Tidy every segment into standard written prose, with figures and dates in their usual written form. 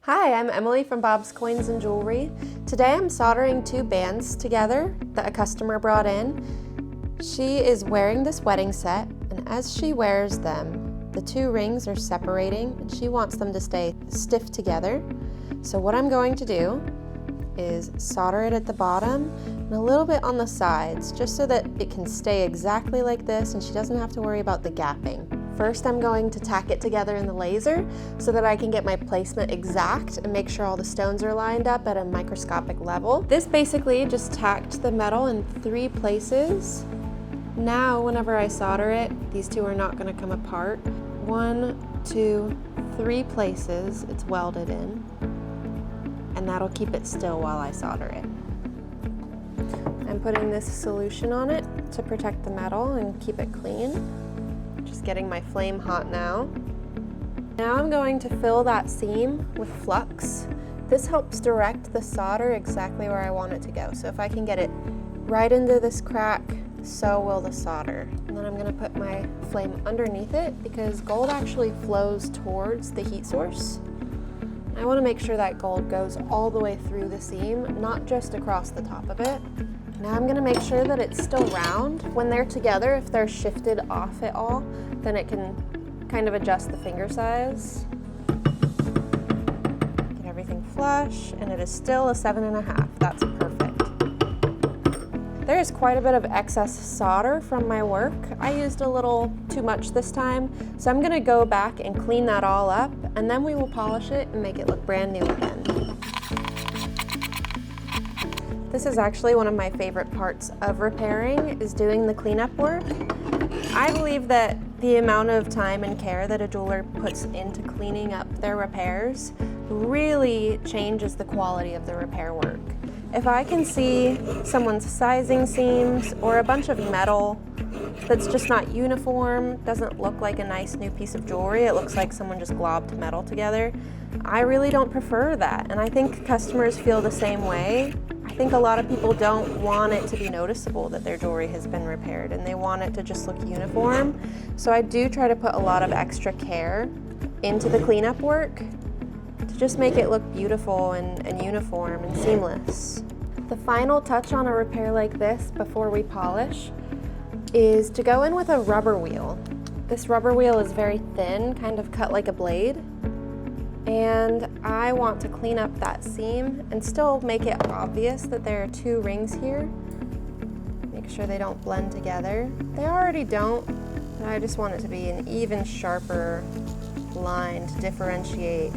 Hi, I'm Emily from Bob's Coins and Jewelry. Today I'm soldering two bands together that a customer brought in. She is wearing this wedding set, and as she wears them, the two rings are separating and she wants them to stay stiff together. So what I'm going to do is solder it at the bottom and a little bit on the sides, just so that it can stay exactly like this and she doesn't have to worry about the gapping. First, I'm going to tack it together in the laser so that I can get my placement exact and make sure all the stones are lined up at a microscopic level. This basically just tacked the metal in 3 places. Now, whenever I solder it, these two are not going to come apart. 1, 2, 3 places it's welded in, and that'll keep it still while I solder it. I'm putting this solution on it to protect the metal and keep it clean. Just getting my flame hot now. Now I'm going to fill that seam with flux. This helps direct the solder exactly where I want it to go. So if I can get it right into this crack, so will the solder. And then I'm going to put my flame underneath it because gold actually flows towards the heat source. I want to make sure that gold goes all the way through the seam, not just across the top of it. Now I'm going to make sure that it's still round. When they're together, if they're shifted off at all, then it can kind of adjust the finger size. Get everything flush, and it is still a 7.5. That's perfect. There is quite a bit of excess solder from my work. I used a little too much this time, so I'm going to go back and clean that all up, and then we will polish it and make it look brand new again. This is actually one of my favorite parts of repairing, is doing the cleanup work. I believe that the amount of time and care that a jeweler puts into cleaning up their repairs really changes the quality of the repair work. If I can see someone's sizing seams or a bunch of metal that's just not uniform, doesn't look like a nice new piece of jewelry, it looks like someone just globbed metal together, I really don't prefer that, and I think customers feel the same way. I think a lot of people don't want it to be noticeable that their jewelry has been repaired, and they want it to just look uniform. So I do try to put a lot of extra care into the cleanup work to just make it look beautiful and uniform and seamless. The final touch on a repair like this before we polish is to go in with a rubber wheel. This rubber wheel is very thin, kind of cut like a blade. And I want to clean up that seam and still make it obvious that there are 2 rings here. Make sure they don't blend together. They already don't, but I just want it to be an even sharper line to differentiate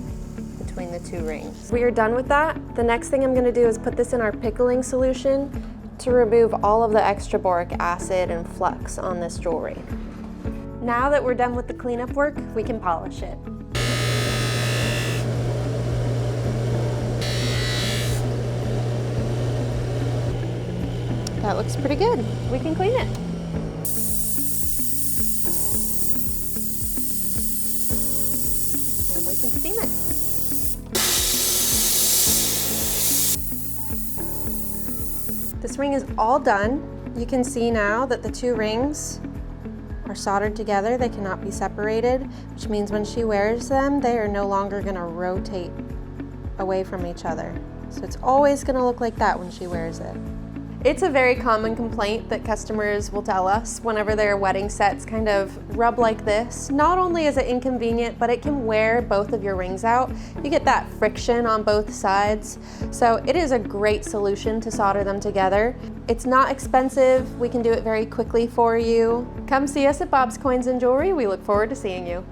between the 2 rings. We are done with that. The next thing I'm going to do is put this in our pickling solution to remove all of the extra boric acid and flux on this jewelry. Now that we're done with the cleanup work, we can polish it. That looks pretty good. We can clean it. And we can steam it. This ring is all done. You can see now that the 2 rings are soldered together. They cannot be separated, which means when she wears them, they are no longer going to rotate away from each other. So it's always going to look like that when she wears it. It's a very common complaint that customers will tell us whenever their wedding sets kind of rub like this. Not only is it inconvenient, but it can wear both of your rings out. You get that friction on both sides. So it is a great solution to solder them together. It's not expensive. We can do it very quickly for you. Come see us at Bob's Coins and Jewelry. We look forward to seeing you.